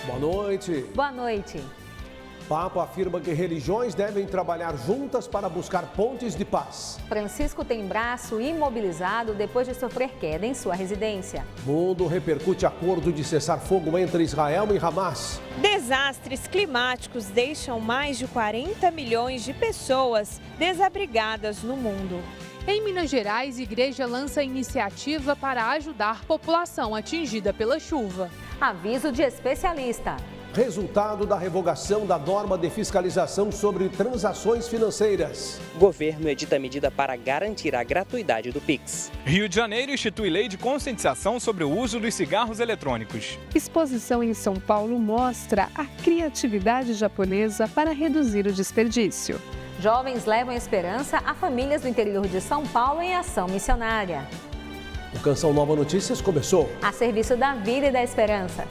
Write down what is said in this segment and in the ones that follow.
Boa noite. Boa noite. Papa afirma que religiões devem trabalhar juntas para buscar pontes de paz. Francisco tem braço imobilizado depois de sofrer queda em sua residência. Mundo repercute acordo de cessar fogo entre Israel e Hamas. Desastres climáticos deixam mais de 40 milhões de pessoas desabrigadas no mundo. Em Minas Gerais, a igreja lança iniciativa para ajudar a população atingida pela chuva. Aviso de especialista. Resultado da revogação da norma de fiscalização sobre transações financeiras. O governo edita medida para garantir a gratuidade do Pix. Rio de Janeiro institui lei de conscientização sobre o uso dos cigarros eletrônicos. Exposição em São Paulo mostra a criatividade japonesa para reduzir o desperdício. Jovens levam esperança a famílias do interior de São Paulo em ação missionária. O Canção Nova Notícias começou. A serviço da vida e da esperança.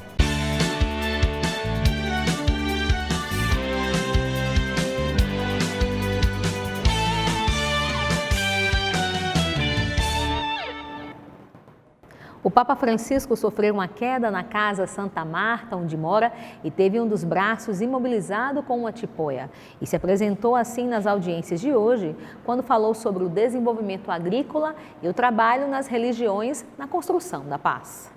O Papa Francisco sofreu uma queda na Casa Santa Marta, onde mora, e teve um dos braços imobilizado com uma tipoia. E se apresentou assim nas audiências de hoje, quando falou sobre o desenvolvimento agrícola e o trabalho nas religiões na construção da paz.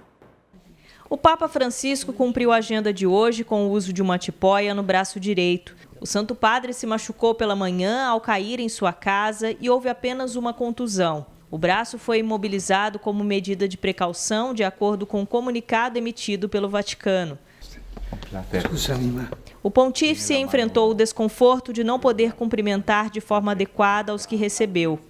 O Papa Francisco cumpriu a agenda de hoje com o uso de uma tipoia no braço direito. O Santo Padre se machucou pela manhã ao cair em sua casa e houve apenas uma contusão. O braço foi imobilizado como medida de precaução, de acordo com o comunicado emitido pelo Vaticano. O pontífice enfrentou o desconforto de não poder cumprimentar de forma adequada os que recebeu.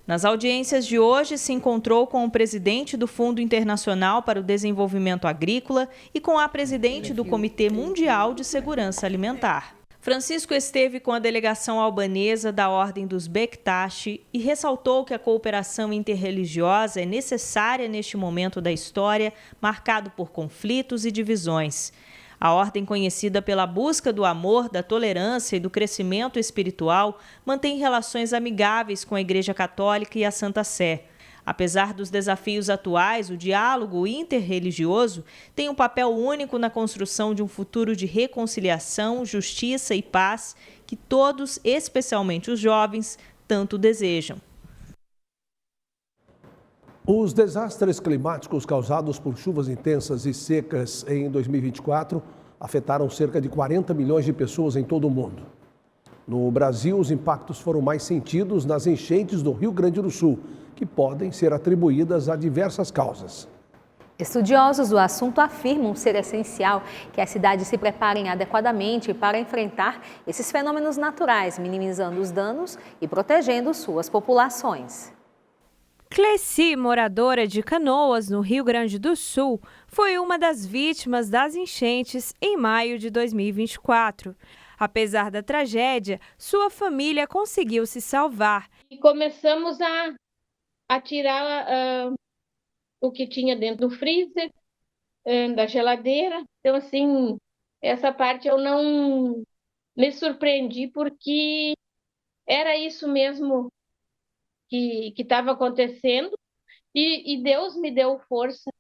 Nas audiências de hoje, se encontrou com o presidente do Fundo Internacional para o Desenvolvimento Agrícola e com a presidente do Comitê Mundial de Segurança Alimentar. Francisco esteve com a delegação albanesa da Ordem dos Bektashi e ressaltou que a cooperação interreligiosa é necessária neste momento da história, marcado por conflitos e divisões. A ordem, conhecida pela busca do amor, da tolerância e do crescimento espiritual, mantém relações amigáveis com a Igreja Católica e a Santa Sé. Apesar dos desafios atuais, o diálogo interreligioso tem um papel único na construção de um futuro de reconciliação, justiça e paz que todos, especialmente os jovens, tanto desejam. Os desastres climáticos causados por chuvas intensas e secas em 2024 afetaram cerca de 40 milhões de pessoas em todo o mundo. No Brasil, os impactos foram mais sentidos nas enchentes do Rio Grande do Sul, que podem ser atribuídas a diversas causas. Estudiosos do assunto afirmam ser essencial que as cidades se preparem adequadamente para enfrentar esses fenômenos naturais, minimizando os danos e protegendo suas populações. Cleci, moradora de Canoas, no Rio Grande do Sul, foi uma das vítimas das enchentes em maio de 2024. Apesar da tragédia, sua família conseguiu se salvar. E começamos a tirar o que tinha dentro do freezer, da geladeira. Então, assim, essa parte eu não me surpreendi, porque era isso mesmo que estava acontecendo e Deus me deu força.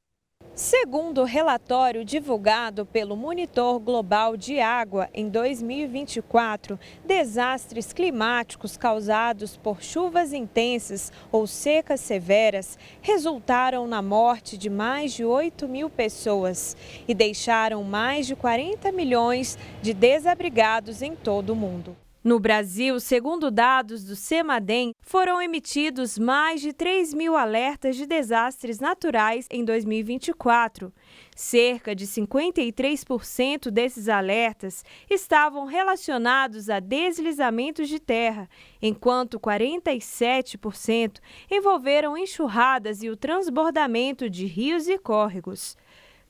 Segundo o relatório divulgado pelo Monitor Global de Água em 2024, desastres climáticos causados por chuvas intensas ou secas severas resultaram na morte de mais de 8 mil pessoas e deixaram mais de 40 milhões de desabrigados em todo o mundo. No Brasil, segundo dados do CEMADEM, foram emitidos mais de 3 mil alertas de desastres naturais em 2024. Cerca de 53% desses alertas estavam relacionados a deslizamentos de terra, enquanto 47% envolveram enxurradas e o transbordamento de rios e córregos.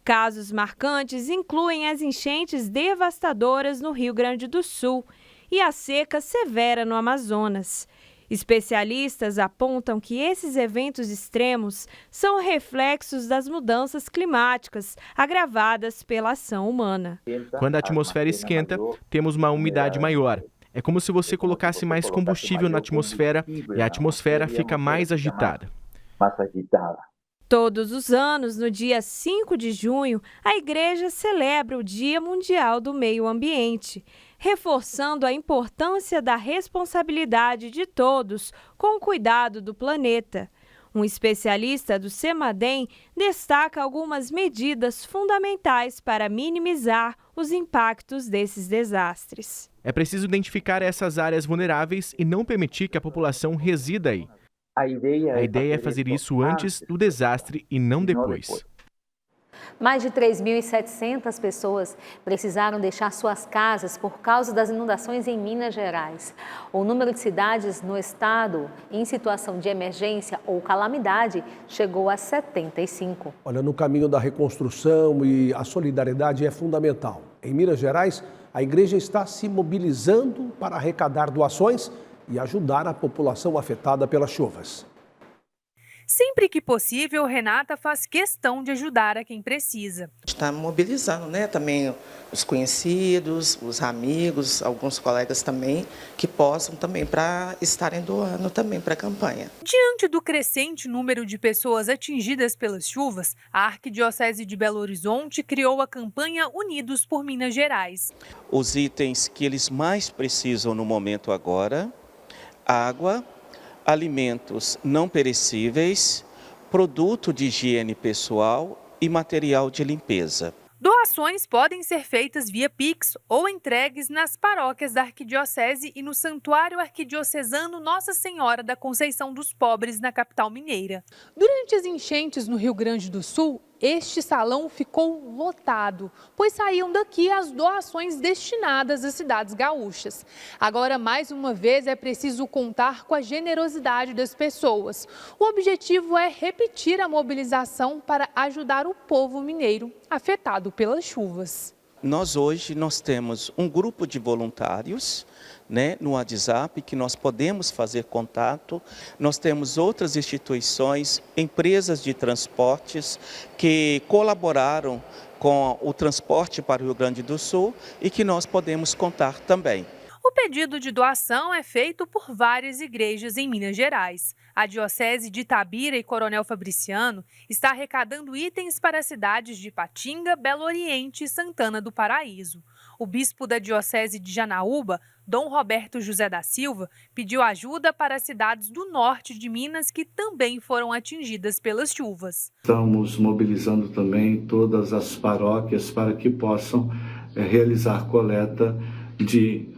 Casos marcantes incluem as enchentes devastadoras no Rio Grande do Sul e a seca severa no Amazonas. Especialistas apontam que esses eventos extremos são reflexos das mudanças climáticas agravadas pela ação humana. Quando a atmosfera esquenta, temos uma umidade maior. É como se você colocasse mais combustível na atmosfera e a atmosfera fica mais agitada. Todos os anos, no dia 5 de junho, a Igreja celebra o Dia Mundial do Meio Ambiente, reforçando a importância da responsabilidade de todos com o cuidado do planeta. Um especialista do CEMADEM destaca algumas medidas fundamentais para minimizar os impactos desses desastres. É preciso identificar essas áreas vulneráveis e não permitir que a população resida aí. A ideia é fazer isso antes do desastre e não depois. Mais de 3.700 pessoas precisaram deixar suas casas por causa das inundações em Minas Gerais. O número de cidades no estado em situação de emergência ou calamidade chegou a 75. Olha, no caminho da reconstrução e a solidariedade é fundamental. Em Minas Gerais, a igreja está se mobilizando para arrecadar doações e ajudar a população afetada pelas chuvas. Sempre que possível, Renata faz questão de ajudar a quem precisa. Está mobilizando, né, também os conhecidos, os amigos, alguns colegas também, que possam também para estarem doando também para a campanha. Diante do crescente número de pessoas atingidas pelas chuvas, a Arquidiocese de Belo Horizonte criou a campanha Unidos por Minas Gerais. Os itens que eles mais precisam no momento agora: água, alimentos não perecíveis, produto de higiene pessoal e material de limpeza. Doações podem ser feitas via Pix ou entregues nas paróquias da Arquidiocese e no Santuário Arquidiocesano Nossa Senhora da Conceição dos Pobres, na capital mineira. Durante as enchentes no Rio Grande do Sul, este salão ficou lotado, pois saíam daqui as doações destinadas às cidades gaúchas. Agora, mais uma vez, é preciso contar com a generosidade das pessoas. O objetivo é repetir a mobilização para ajudar o povo mineiro afetado pelas chuvas. Hoje nós temos um grupo de voluntários, né, no WhatsApp, que nós podemos fazer contato. Nós temos outras instituições, empresas de transportes que colaboraram com o transporte para o Rio Grande do Sul e que nós podemos contar também. O pedido de doação é feito por várias igrejas em Minas Gerais. A Diocese de Itabira e Coronel Fabriciano está arrecadando itens para as cidades de Ipatinga, Belo Oriente e Santana do Paraíso. O bispo da Diocese de Janaúba, Dom Roberto José da Silva, pediu ajuda para as cidades do norte de Minas que também foram atingidas pelas chuvas. Estamos mobilizando também todas as paróquias para que possam realizar coleta de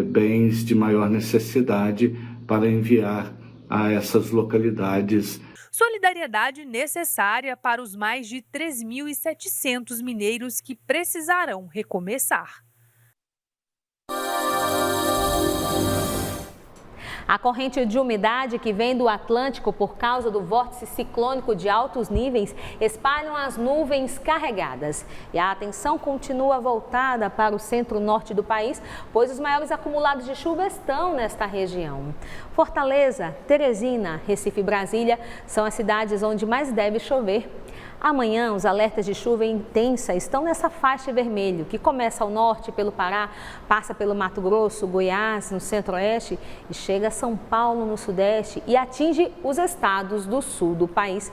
bens de maior necessidade para enviar a essas localidades. Solidariedade necessária para os mais de 3.700 mineiros que precisarão recomeçar. A corrente de umidade que vem do Atlântico por causa do vórtice ciclônico de altos níveis espalham as nuvens carregadas. E a atenção continua voltada para o centro-norte do país, pois os maiores acumulados de chuva estão nesta região. Fortaleza, Teresina, Recife e Brasília são as cidades onde mais deve chover. Amanhã, os alertas de chuva intensa estão nessa faixa vermelha, que começa ao norte pelo Pará, passa pelo Mato Grosso, Goiás, no centro-oeste e chega a São Paulo, no sudeste e atinge os estados do sul do país.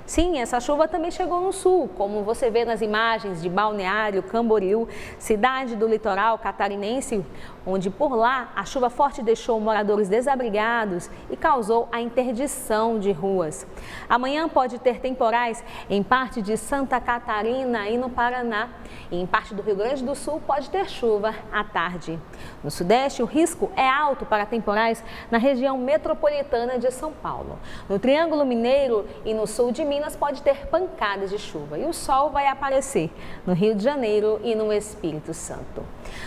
Sim, essa chuva também chegou no sul, como você vê nas imagens de Balneário Camboriú, cidade do litoral catarinense, onde por lá a chuva forte deixou moradores desabrigados e causou a interdição de ruas. Amanhã pode ter temporais em parte de Santa Catarina e no Paraná. E em parte do Rio Grande do Sul pode ter chuva à tarde. No sudeste, o risco é alto para temporais na região metropolitana de São Paulo. No Triângulo Mineiro e no sul de Minas pode ter pancadas de chuva e o sol vai aparecer no Rio de Janeiro e no Espírito Santo.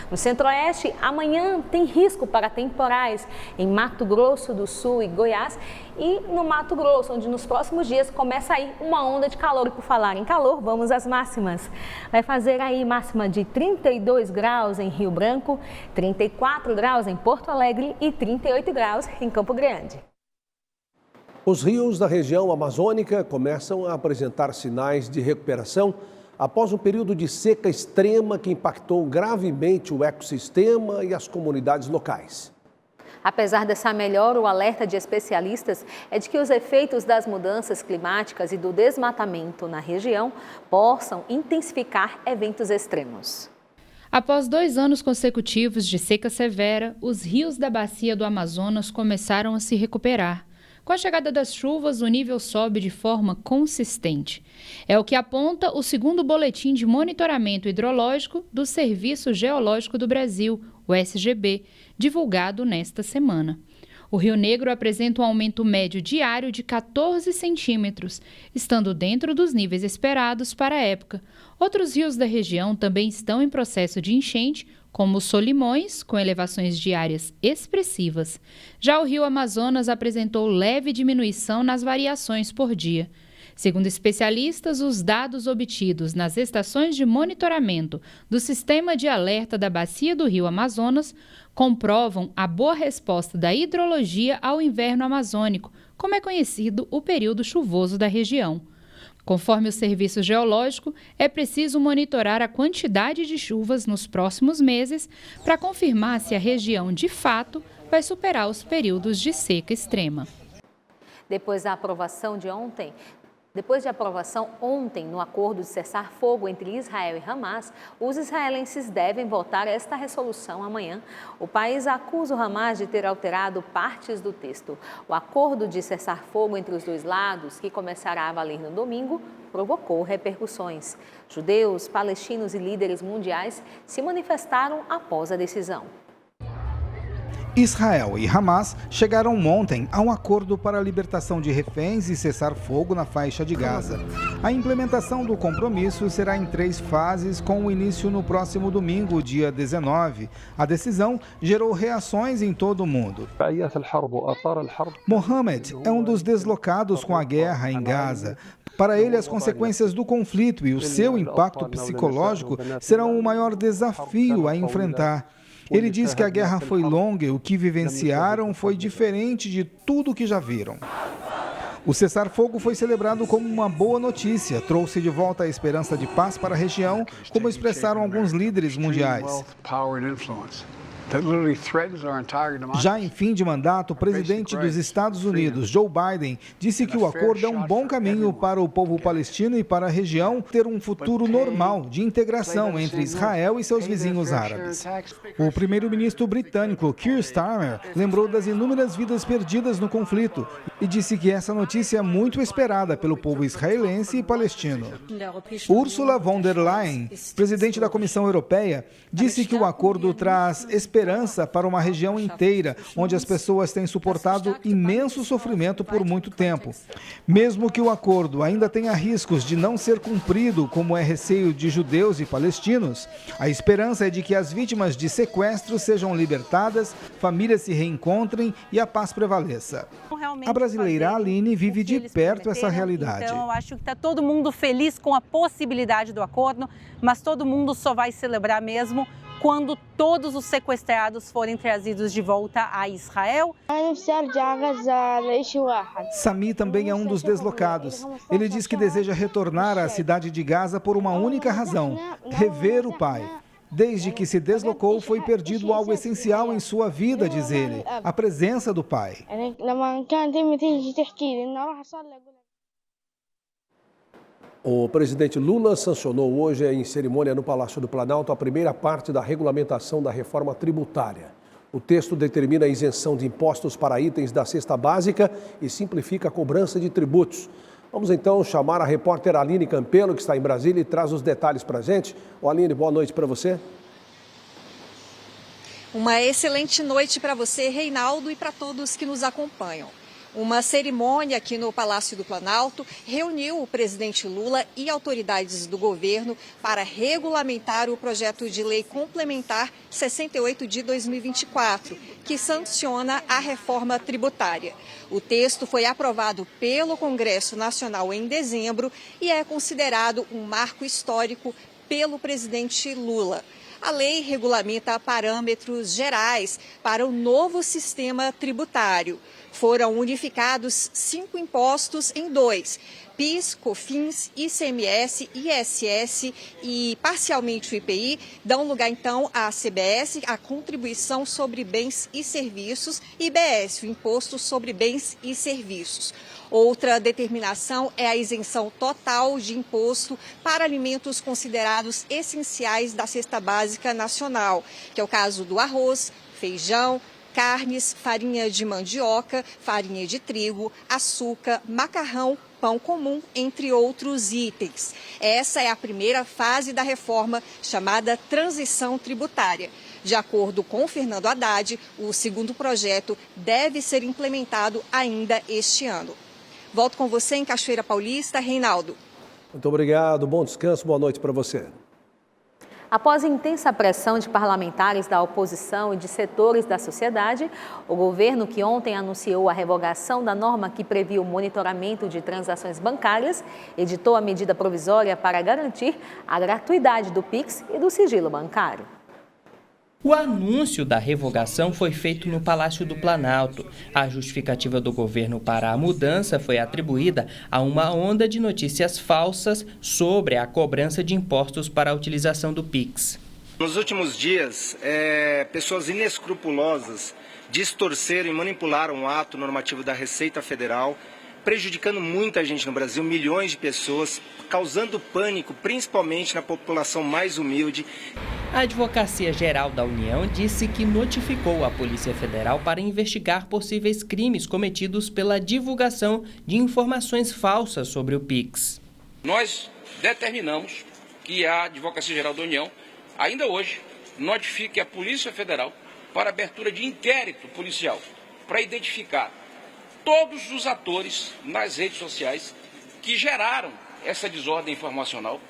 No centro-oeste, amanhã tem risco para temporais em Mato Grosso do Sul e Goiás e no Mato Grosso, onde nos próximos dias começa aí uma onda de calor. E por falar em calor, vamos às máximas. Vai fazer aí máxima de 32 graus em Rio Branco, 34 graus em Porto Alegre e 38 graus em Campo Grande. Os rios da região amazônica começam a apresentar sinais de recuperação após um período de seca extrema que impactou gravemente o ecossistema e as comunidades locais. Apesar dessa melhora, o alerta de especialistas é de que os efeitos das mudanças climáticas e do desmatamento na região possam intensificar eventos extremos. Após 2 anos consecutivos de seca severa, os rios da bacia do Amazonas começaram a se recuperar. Com a chegada das chuvas, o nível sobe de forma consistente. É o que aponta o segundo boletim de monitoramento hidrológico do Serviço Geológico do Brasil, o SGB, divulgado nesta semana. O Rio Negro apresenta um aumento médio diário de 14 centímetros, estando dentro dos níveis esperados para a época. Outros rios da região também estão em processo de enchente, como o Solimões, com elevações diárias expressivas. Já o Rio Amazonas apresentou leve diminuição nas variações por dia. Segundo especialistas, os dados obtidos nas estações de monitoramento do Sistema de Alerta da Bacia do Rio Amazonas comprovam a boa resposta da hidrologia ao inverno amazônico, como é conhecido o período chuvoso da região. Conforme o Serviço Geológico, é preciso monitorar a quantidade de chuvas nos próximos meses para confirmar se a região, de fato, vai superar os períodos de seca extrema. Depois de aprovação ontem no acordo de cessar-fogo entre Israel e Hamas, os israelenses devem votar esta resolução amanhã. O país acusa o Hamas de ter alterado partes do texto. O acordo de cessar-fogo entre os dois lados, que começará a valer no domingo, provocou repercussões. Judeus, palestinos e líderes mundiais se manifestaram após a decisão. Israel e Hamas chegaram ontem a um acordo para a libertação de reféns e cessar fogo na faixa de Gaza. A implementação do compromisso será em 3 fases, com o início no próximo domingo, dia 19. A decisão gerou reações em todo o mundo. Mohamed é um dos deslocados com a guerra em Gaza. Para ele, as consequências do conflito e o seu impacto psicológico serão o maior desafio a enfrentar. Ele diz que a guerra foi longa e o que vivenciaram foi diferente de tudo que já viram. O cessar-fogo foi celebrado como uma boa notícia, trouxe de volta a esperança de paz para a região, como expressaram alguns líderes mundiais. Já em fim de mandato, o presidente dos Estados Unidos, Joe Biden, disse que o acordo é um bom caminho para o povo palestino e para a região ter um futuro normal de integração entre Israel e seus vizinhos árabes. O primeiro-ministro britânico, Keir Starmer, lembrou das inúmeras vidas perdidas no conflito e disse que essa notícia é muito esperada pelo povo israelense e palestino. Ursula von der Leyen, presidente da Comissão Europeia, disse que o acordo traz esperança para uma região inteira, onde as pessoas têm suportado imenso sofrimento por muito tempo. Mesmo que o acordo ainda tenha riscos de não ser cumprido, como é receio de judeus e palestinos, a esperança é de que as vítimas de sequestro sejam libertadas, famílias se reencontrem e a paz prevaleça. A brasileira Aline vive de perto essa realidade. Então, eu acho que está todo mundo feliz com a possibilidade do acordo, mas todo mundo só vai celebrar mesmo quando todos os sequestrados forem trazidos de volta a Israel. Sami também é um dos deslocados. Ele diz que deseja retornar à cidade de Gaza por uma única razão: rever o pai. Desde que se deslocou, foi perdido algo essencial em sua vida, diz ele: a presença do pai. O presidente Lula sancionou hoje, em cerimônia no Palácio do Planalto, a primeira parte da regulamentação da reforma tributária. O texto determina a isenção de impostos para itens da cesta básica e simplifica a cobrança de tributos. Vamos então chamar a repórter Aline Campelo, que está em Brasília, e traz os detalhes para a gente. Aline, boa noite para você. Uma excelente noite para você, Reinaldo, e para todos que nos acompanham. Uma cerimônia aqui no Palácio do Planalto reuniu o presidente Lula e autoridades do governo para regulamentar o projeto de lei complementar 68 de 2024, que sanciona a reforma tributária. O texto foi aprovado pelo Congresso Nacional em dezembro e é considerado um marco histórico pelo presidente Lula. A lei regulamenta parâmetros gerais para o novo sistema tributário. Foram unificados 5 impostos em 2. PIS, COFINS, ICMS, ISS e parcialmente o IPI dão lugar então à CBS, a Contribuição sobre Bens e Serviços, e IBS, o Imposto sobre Bens e Serviços. Outra determinação é a isenção total de imposto para alimentos considerados essenciais da cesta básica nacional, que é o caso do arroz, feijão, carnes, farinha de mandioca, farinha de trigo, açúcar, macarrão, pão comum, entre outros itens. Essa é a primeira fase da reforma chamada transição tributária. De acordo com Fernando Haddad, o segundo projeto deve ser implementado ainda este ano. Volto com você em Cachoeira Paulista, Reinaldo. Muito obrigado, bom descanso, boa noite para você. Após intensa pressão de parlamentares da oposição e de setores da sociedade, o governo, que ontem anunciou a revogação da norma que previa o monitoramento de transações bancárias, editou a medida provisória para garantir a gratuidade do Pix e do sigilo bancário. O anúncio da revogação foi feito no Palácio do Planalto. A justificativa do governo para a mudança foi atribuída a uma onda de notícias falsas sobre a cobrança de impostos para a utilização do Pix. Nos últimos dias, pessoas inescrupulosas distorceram e manipularam o ato normativo da Receita Federal, prejudicando muita gente no Brasil, milhões de pessoas, causando pânico, principalmente na população mais humilde. A Advocacia Geral da União disse que notificou a Polícia Federal para investigar possíveis crimes cometidos pela divulgação de informações falsas sobre o Pix. Nós determinamos que a Advocacia Geral da União, ainda hoje, notifique a Polícia Federal para abertura de inquérito policial para identificar todos os atores nas redes sociais que geraram essa desordem informacional.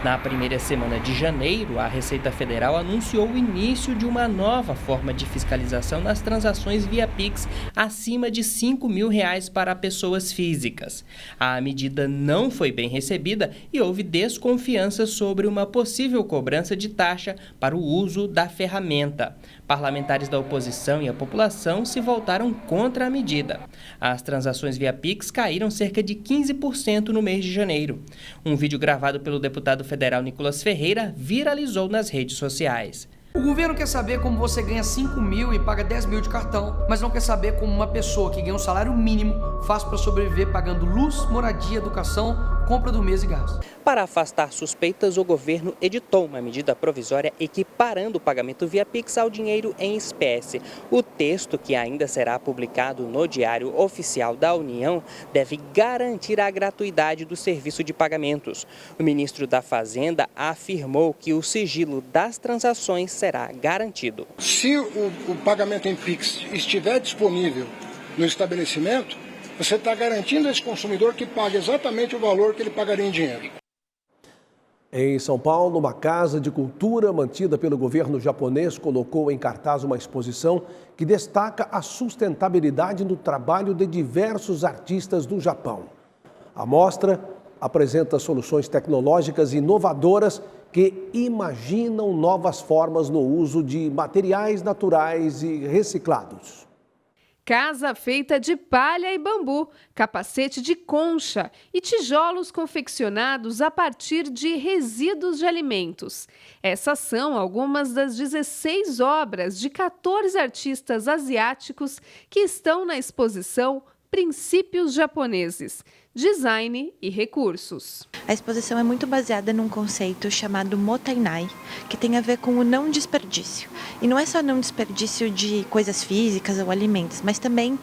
Na primeira semana de janeiro, a Receita Federal anunciou o início de uma nova forma de fiscalização nas transações via Pix acima de R$ 5.000 para pessoas físicas. A medida não foi bem recebida e houve desconfiança sobre uma possível cobrança de taxa para o uso da ferramenta. Parlamentares da oposição e a população se voltaram contra a medida. As transações via Pix caíram cerca de 15% no mês de janeiro. Um vídeo gravado pelo deputado federal Nicolas Ferreira viralizou nas redes sociais. O governo quer saber como você ganha 5 mil e paga 10 mil de cartão, mas não quer saber como uma pessoa que ganha um salário mínimo faz para sobreviver pagando luz, moradia, educação, compra do mês e gás. Para afastar suspeitas, o governo editou uma medida provisória equiparando o pagamento via Pix ao dinheiro em espécie. O texto, que ainda será publicado no Diário Oficial da União, deve garantir a gratuidade do serviço de pagamentos. O ministro da Fazenda afirmou que o sigilo das transações será garantido. Se o pagamento em Pix estiver disponível no estabelecimento, você está garantindo a esse consumidor que pague exatamente o valor que ele pagaria em dinheiro. Em São Paulo, uma casa de cultura mantida pelo governo japonês colocou em cartaz uma exposição que destaca a sustentabilidade no trabalho de diversos artistas do Japão. A mostra apresenta soluções tecnológicas inovadoras que imaginam novas formas no uso de materiais naturais e reciclados. Casa feita de palha e bambu, capacete de concha e tijolos confeccionados a partir de resíduos de alimentos. Essas são algumas das 16 obras de 14 artistas asiáticos que estão na exposição Princípios Japoneses, Design e Recursos. A exposição é muito baseada num conceito chamado Mottainai, que tem a ver com o não desperdício. E não é só não desperdício de coisas físicas ou alimentos, mas também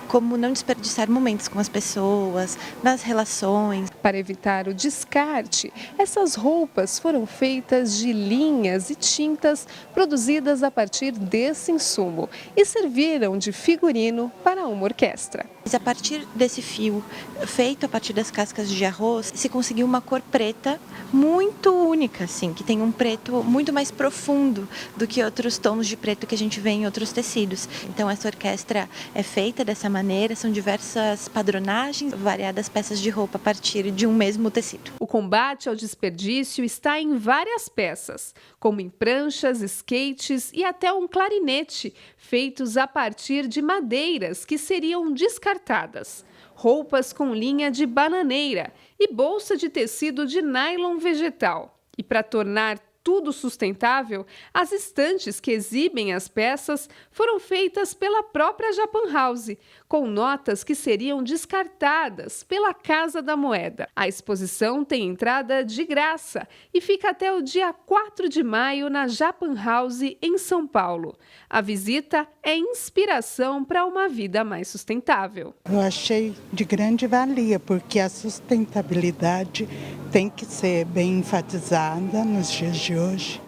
como não desperdiçar momentos com as pessoas, nas relações. Para evitar o descarte, essas roupas foram feitas de linhas e tintas produzidas a partir desse insumo e serviram de figurino para uma orquestra. A partir desse fio feito feito a partir das cascas de arroz, se conseguiu uma cor preta muito única, assim, que tem um preto muito mais profundo do que outros tons de preto que a gente vê em outros tecidos. Então essa orquestra é feita dessa maneira, são diversas padronagens, variadas peças de roupa a partir de um mesmo tecido. O combate ao desperdício está em várias peças, como em pranchas, skates e até um clarinete, feitos a partir de madeiras que seriam descartadas, roupas com linha de bananeira e bolsa de tecido de nylon vegetal. E para tornar tudo sustentável, as estantes que exibem as peças foram feitas pela própria Japan House, com notas que seriam descartadas pela Casa da Moeda. A exposição tem entrada de graça e fica até o dia 4 de maio na Japan House, em São Paulo. A visita é inspiração para uma vida mais sustentável. Eu achei de grande valia, porque a sustentabilidade tem que ser bem enfatizada nos dias de hoje.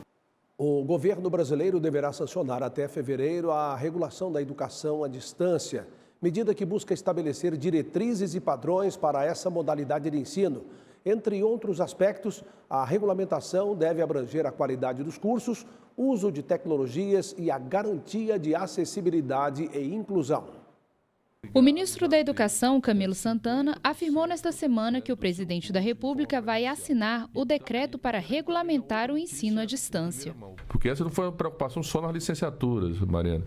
O governo brasileiro deverá sancionar até fevereiro a regulação da educação à distância, medida que busca estabelecer diretrizes e padrões para essa modalidade de ensino. Entre outros aspectos, a regulamentação deve abranger a qualidade dos cursos, uso de tecnologias e a garantia de acessibilidade e inclusão. O ministro da Educação, Camilo Santana, afirmou nesta semana que o presidente da República vai assinar o decreto para regulamentar o ensino à distância. Porque essa não foi uma preocupação só nas licenciaturas, Mariana.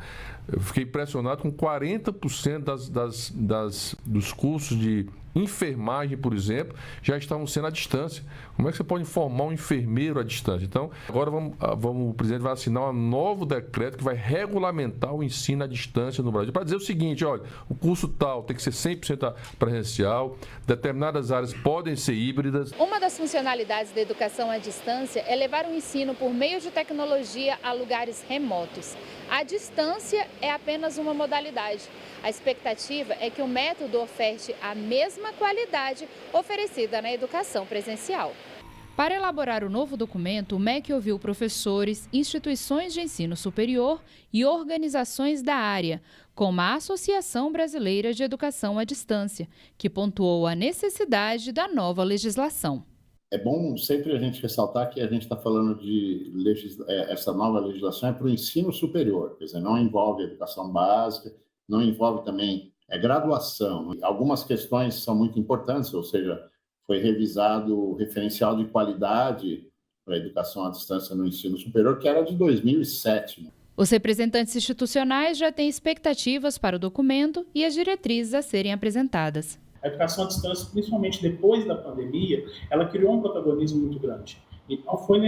Eu fiquei impressionado com 40% dos cursos de enfermagem, por exemplo, já estavam sendo à distância. Como é que você pode formar um enfermeiro à distância? Então, agora o presidente vai assinar um novo decreto que vai regulamentar o ensino à distância no Brasil. Para dizer o seguinte, olha, o curso tal tem que ser 100% presencial, determinadas áreas podem ser híbridas. Uma das funcionalidades da educação à distância é levar o ensino por meio de tecnologia a lugares remotos. A distância é apenas uma modalidade. A expectativa é que o método oferte a mesma qualidade oferecida na educação presencial. Para elaborar o novo documento, o MEC ouviu professores, instituições de ensino superior e organizações da área, como a Associação Brasileira de Educação à Distância, que pontuou a necessidade da nova legislação. É bom sempre a gente ressaltar que a gente está falando de essa nova legislação é para o ensino superior, quer dizer, não envolve educação básica, não envolve também graduação. Algumas questões são muito importantes, ou seja, foi revisado o referencial de qualidade para a educação à distância no ensino superior, que era de 2007. Os representantes institucionais já têm expectativas para o documento e as diretrizes a serem apresentadas. A educação à distância, principalmente depois da pandemia, ela criou um protagonismo muito grande. Então, foi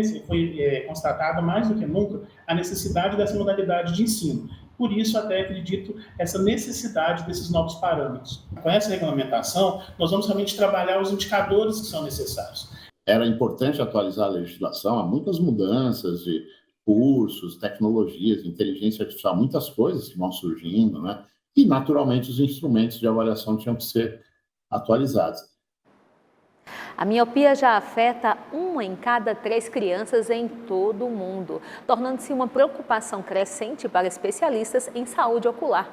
constatada mais do que nunca a necessidade dessa modalidade de ensino. Por isso, até acredito, essa necessidade desses novos parâmetros. Com essa regulamentação, nós vamos realmente trabalhar os indicadores que são necessários. Era importante atualizar a legislação, há muitas mudanças de cursos, tecnologias, inteligência artificial, muitas coisas que vão surgindo, né? E, naturalmente, os instrumentos de avaliação tinham que ser atualizados. A miopia já afeta 1 em cada 3 crianças em todo o mundo, tornando-se uma preocupação crescente para especialistas em saúde ocular.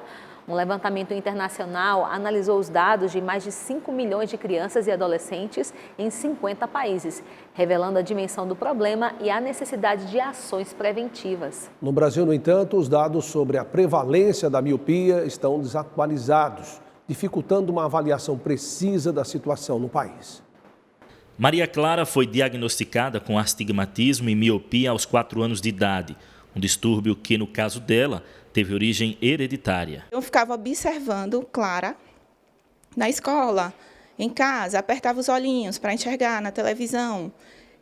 Um levantamento internacional analisou os dados de mais de 5 milhões de crianças e adolescentes em 50 países, revelando a dimensão do problema e a necessidade de ações preventivas. No Brasil, no entanto, os dados sobre a prevalência da miopia estão desatualizados, dificultando uma avaliação precisa da situação no país. Maria Clara foi diagnosticada com astigmatismo e miopia aos 4 anos de idade, um distúrbio que, no caso dela, teve origem hereditária. Eu ficava observando Clara na escola, em casa, apertava os olhinhos para enxergar na televisão.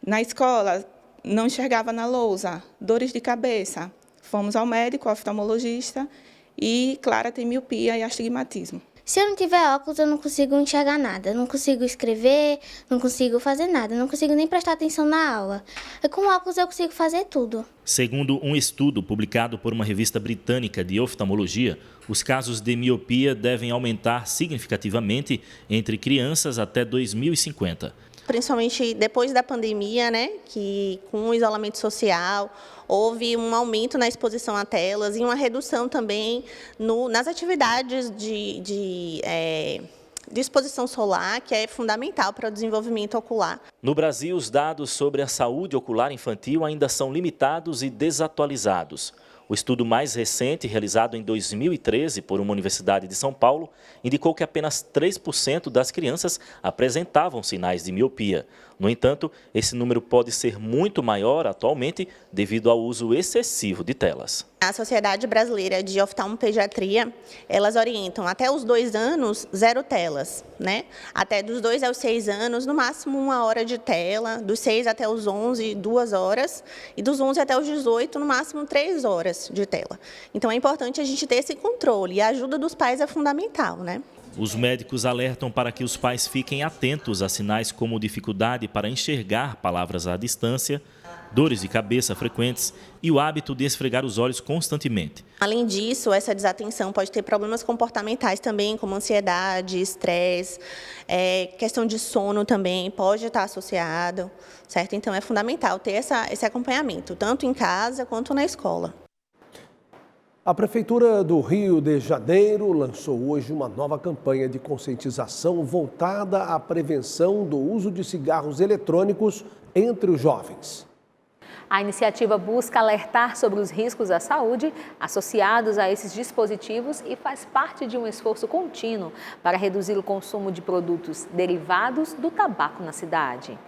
Na escola, não enxergava na lousa, dores de cabeça. Fomos ao médico, ao oftalmologista, e Clara tem miopia e astigmatismo. Se eu não tiver óculos, eu não consigo enxergar nada, não consigo escrever, não consigo fazer nada, não consigo nem prestar atenção na aula. E com óculos eu consigo fazer tudo. Segundo um estudo publicado por uma revista britânica de oftalmologia, os casos de miopia devem aumentar significativamente entre crianças até 2050. Principalmente depois da pandemia, né, que com o isolamento social, houve um aumento na exposição a telas e uma redução também nas atividades de de exposição solar, que é fundamental para o desenvolvimento ocular. No Brasil, os dados sobre a saúde ocular infantil ainda são limitados e desatualizados. O estudo mais recente, realizado em 2013 por uma universidade de São Paulo, indicou que apenas 3% das crianças apresentavam sinais de miopia. No entanto, esse número pode ser muito maior atualmente devido ao uso excessivo de telas. A Sociedade Brasileira de Oftalmopediatria, elas orientam até os 2 anos, 0 telas, né? Até dos 2 aos 6 anos, no máximo 1 hora de tela, dos 6 até os 11, 2 horas, e dos 11 até os 18, no máximo 3 horas de tela. Então é importante a gente ter esse controle, e a ajuda dos pais é fundamental, né? Os médicos alertam para que os pais fiquem atentos a sinais como dificuldade para enxergar palavras à distância, dores de cabeça frequentes e o hábito de esfregar os olhos constantemente. Além disso, essa desatenção pode ter problemas comportamentais também, como ansiedade, estresse, questão de sono também pode estar associado, certo? Então é fundamental ter esse acompanhamento, tanto em casa quanto na escola. A Prefeitura do Rio de Janeiro lançou hoje uma nova campanha de conscientização voltada à prevenção do uso de cigarros eletrônicos entre os jovens. A iniciativa busca alertar sobre os riscos à saúde associados a esses dispositivos e faz parte de um esforço contínuo para reduzir o consumo de produtos derivados do tabaco na cidade.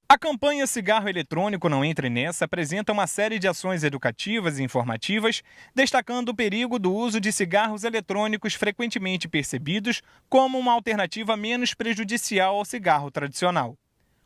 A campanha Cigarro Eletrônico Não Entre Nessa apresenta uma série de ações educativas e informativas, destacando o perigo do uso de cigarros eletrônicos frequentemente percebidos como uma alternativa menos prejudicial ao cigarro tradicional.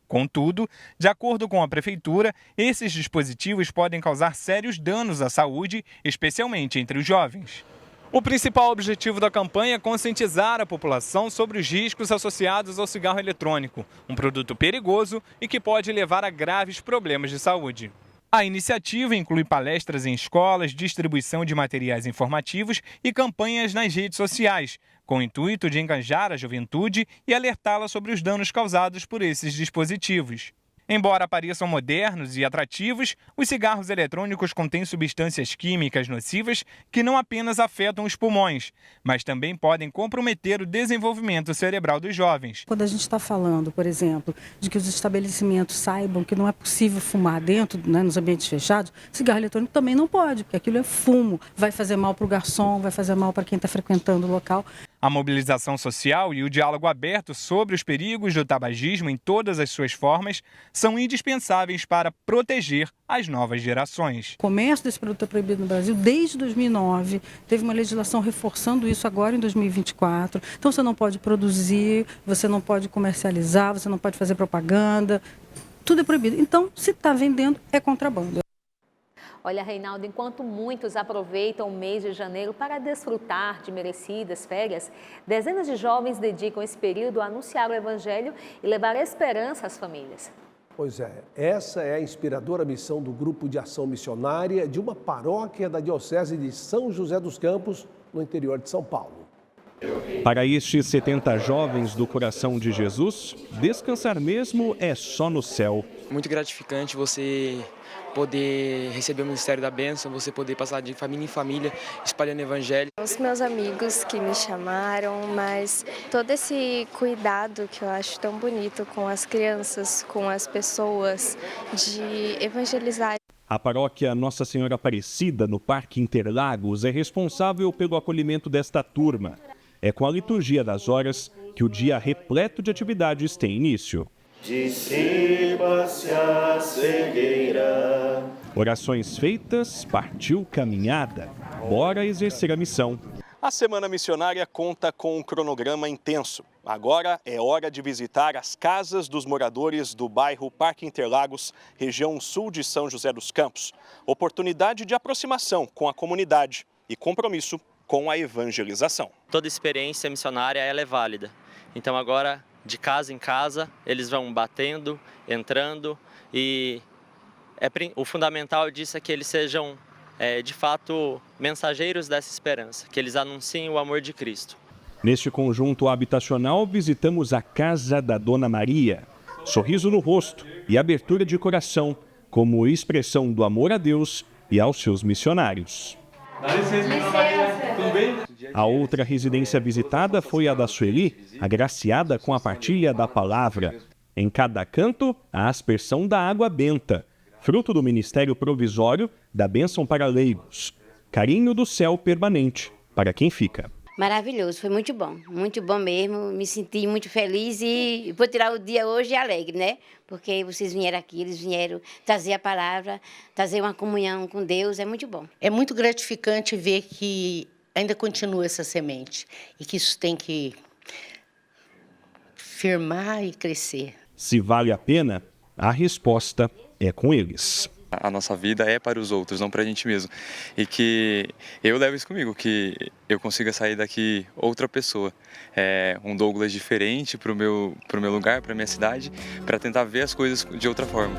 Contudo, de acordo com a Prefeitura, esses dispositivos podem causar sérios danos à saúde, especialmente entre os jovens. O principal objetivo da campanha é conscientizar a população sobre os riscos associados ao cigarro eletrônico, um produto perigoso e que pode levar a graves problemas de saúde. A iniciativa inclui palestras em escolas, distribuição de materiais informativos e campanhas nas redes sociais, com o intuito de engajar a juventude e alertá-la sobre os danos causados por esses dispositivos. Embora pareçam modernos e atrativos, os cigarros eletrônicos contêm substâncias químicas nocivas que não apenas afetam os pulmões, mas também podem comprometer o desenvolvimento cerebral dos jovens. Quando a gente está falando, por exemplo, de que os estabelecimentos saibam que não é possível fumar dentro, né, nos ambientes fechados, cigarro eletrônico também não pode, porque aquilo é fumo, vai fazer mal para o garçom, vai fazer mal para quem está frequentando o local. A mobilização social e o diálogo aberto sobre os perigos do tabagismo em todas as suas formas são indispensáveis para proteger as novas gerações. O comércio desse produto é proibido no Brasil desde 2009, teve uma legislação reforçando isso agora em 2024. Então você não pode produzir, você não pode comercializar, você não pode fazer propaganda, tudo é proibido. Então, se está vendendo, é contrabando. Olha, Reinaldo, enquanto muitos aproveitam o mês de janeiro para desfrutar de merecidas férias, dezenas de jovens dedicam esse período a anunciar o Evangelho e levar esperança às famílias. Pois é, essa é a inspiradora missão do Grupo de Ação Missionária de uma paróquia da Diocese de São José dos Campos, no interior de São Paulo. Para estes 70 jovens do Coração de Jesus, descansar mesmo é só no céu. Muito gratificante você poder receber o Ministério da Bênção, você poder passar de família em família espalhando o Evangelho. Os meus amigos que me chamaram, mas todo esse cuidado que eu acho tão bonito com as crianças, com as pessoas, de evangelizar. A paróquia Nossa Senhora Aparecida, no Parque Interlagos, é responsável pelo acolhimento desta turma. É com a liturgia das horas que o dia repleto de atividades tem início. Dissipa-se a cegueira. Orações feitas, partiu caminhada. Bora exercer a missão. A Semana Missionária conta com um cronograma intenso. Agora é hora de visitar as casas dos moradores do bairro Parque Interlagos, região sul de São José dos Campos. Oportunidade de aproximação com a comunidade e compromisso com a evangelização. Toda experiência missionária ela é válida. Então agora, de casa em casa, eles vão batendo, entrando e o fundamental disso é que eles sejam, de fato, mensageiros dessa esperança, que eles anunciem o amor de Cristo. Neste conjunto habitacional, visitamos a casa da Dona Maria. Sorriso no rosto e abertura de coração, como expressão do amor a Deus e aos seus missionários. A outra residência visitada foi a da Sueli, agraciada com a partilha da palavra. Em cada canto, a aspersão da água benta, fruto do ministério provisório da bênção para leigos. Carinho do céu permanente para quem fica. Maravilhoso, foi muito bom mesmo, me senti muito feliz e vou tirar o dia hoje alegre, né? Porque vocês vieram aqui, eles vieram trazer a palavra, trazer uma comunhão com Deus, é muito bom. É muito gratificante ver que ainda continua essa semente e que isso tem que firmar e crescer. Se vale a pena, a resposta é com eles. A nossa vida é para os outros, não para a gente mesmo. E que eu levo isso comigo, que eu consiga sair daqui outra pessoa. Um Douglas diferente para o meu lugar, para a minha cidade, para tentar ver as coisas de outra forma.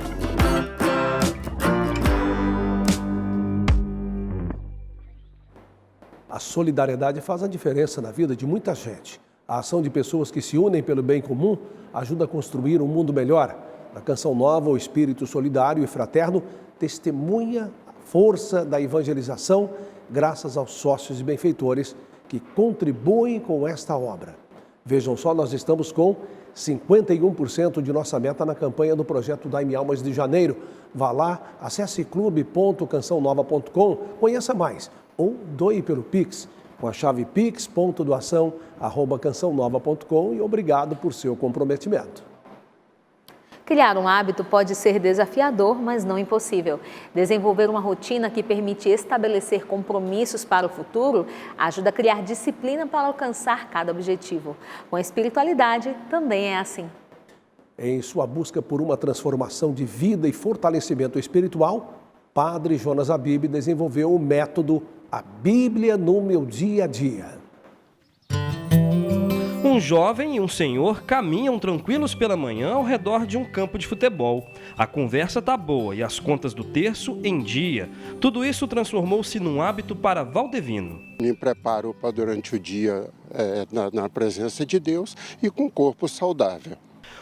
A solidariedade faz a diferença na vida de muita gente. A ação de pessoas que se unem pelo bem comum ajuda a construir um mundo melhor. Na Canção Nova, o espírito solidário e fraterno testemunha a força da evangelização graças aos sócios e benfeitores que contribuem com esta obra. Vejam só, nós estamos com 51% de nossa meta na campanha do projeto Dai-me Almas de Janeiro. Vá lá, acesse clube.cançãonova.com, conheça mais ou doe pelo Pix com a chave pix.doação@cançãonova.com e obrigado por seu comprometimento. Criar um hábito pode ser desafiador, mas não impossível. Desenvolver uma rotina que permite estabelecer compromissos para o futuro ajuda a criar disciplina para alcançar cada objetivo. Com a espiritualidade também é assim. Em sua busca por uma transformação de vida e fortalecimento espiritual, Padre Jonas Abib desenvolveu o método A Bíblia no Meu Dia a Dia. Um jovem e um senhor caminham tranquilos pela manhã ao redor de um campo de futebol. A conversa tá boa e as contas do terço em dia. Tudo isso transformou-se num hábito para Valdevino. Me preparo para durante o dia na presença de Deus e com o corpo saudável.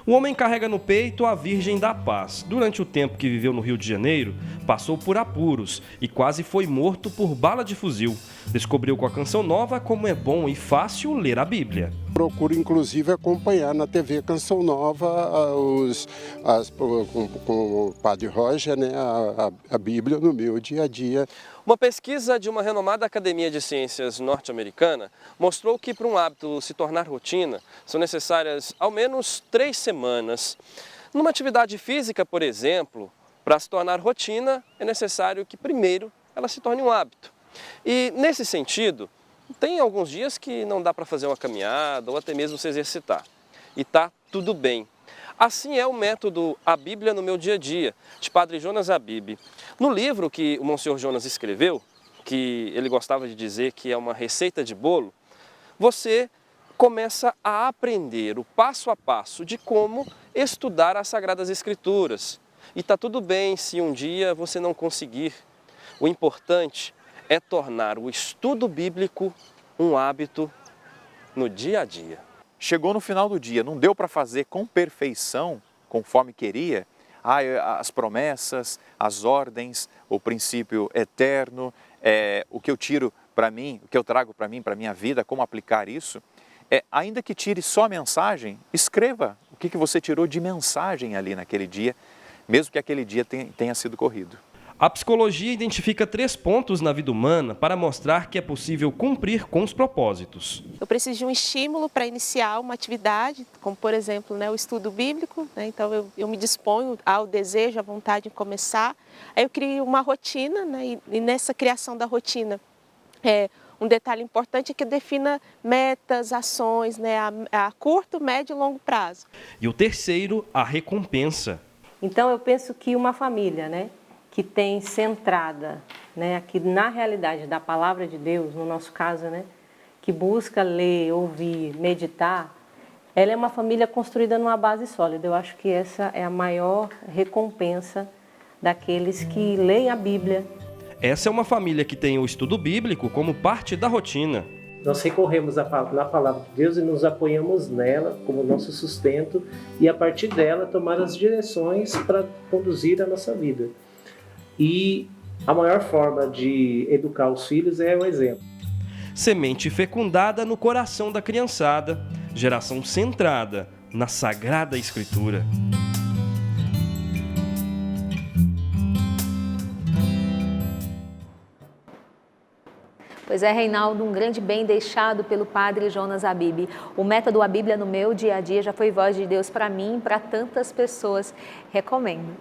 O homem carrega no peito a Virgem da Paz. Durante o tempo que viveu no Rio de Janeiro, passou por apuros e quase foi morto por bala de fuzil. Descobriu com a Canção Nova como é bom e fácil ler a Bíblia. Procuro, inclusive, acompanhar na TV Canção Nova com o Padre Roger, né, a Bíblia no meu dia a dia. Uma pesquisa de uma renomada academia de ciências norte-americana mostrou que para um hábito se tornar rotina são necessárias ao menos 3 semanas. Numa atividade física, por exemplo, para se tornar rotina é necessário que primeiro ela se torne um hábito. E nesse sentido, tem alguns dias que não dá para fazer uma caminhada ou até mesmo se exercitar. E tá tudo bem. Assim é o método A Bíblia no Meu Dia a Dia, de Padre Jonas Abib. No livro que o Monsenhor Jonas escreveu, que ele gostava de dizer que é uma receita de bolo, você começa a aprender o passo a passo de como estudar as Sagradas Escrituras. E tá tudo bem se um dia você não conseguir. O importante é tornar o estudo bíblico um hábito no dia a dia. Chegou no final do dia, não deu para fazer com perfeição, conforme queria, as promessas, as ordens, o princípio eterno, o que eu tiro para mim, o que eu trago para mim, para a minha vida, como aplicar isso. Ainda que tire só a mensagem, escreva o que você tirou de mensagem ali naquele dia, mesmo que aquele dia tenha sido corrido. A psicologia identifica 3 pontos na vida humana para mostrar que é possível cumprir com os propósitos. Eu preciso de um estímulo para iniciar uma atividade, como por exemplo, o estudo bíblico, então eu me disponho ao desejo, à vontade de começar. Aí eu crio uma rotina, e nessa criação da rotina, um detalhe importante é que defina metas, ações, a curto, médio e longo prazo. E o terceiro, a recompensa. Então eu penso que uma família, que tem centrada, aqui na realidade da palavra de Deus, no nosso caso, que busca ler, ouvir, meditar, ela é uma família construída numa base sólida. Eu acho que essa é a maior recompensa daqueles que leem a Bíblia. Essa é uma família que tem o estudo bíblico como parte da rotina. Nós recorremos na palavra de Deus e nos apoiamos nela como nosso sustento e a partir dela tomar as direções para conduzir a nossa vida. E A maior forma de educar os filhos é o exemplo. Semente fecundada no coração da criançada, geração centrada na Sagrada Escritura. Pois é, Reinaldo, um grande bem deixado pelo padre Jonas Habib. O método A Bíblia no meu dia a dia já foi voz de Deus para mim e para tantas pessoas. Recomendo.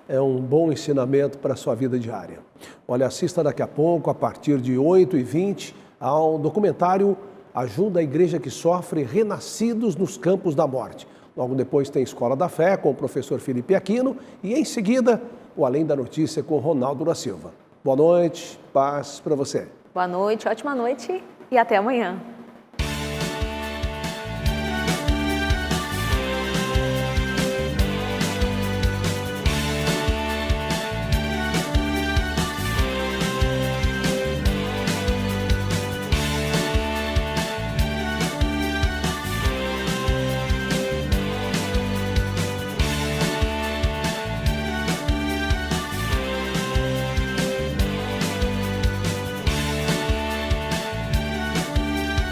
É um bom ensinamento para a sua vida diária. Olha, assista daqui a pouco, a partir de 8h20, ao documentário Ajuda a Igreja que Sofre, Renascidos nos Campos da Morte. Logo depois tem Escola da Fé com o professor Felipe Aquino e em seguida o Além da Notícia com Ronaldo da Silva. Boa noite, paz para você. Boa noite, ótima noite e até amanhã.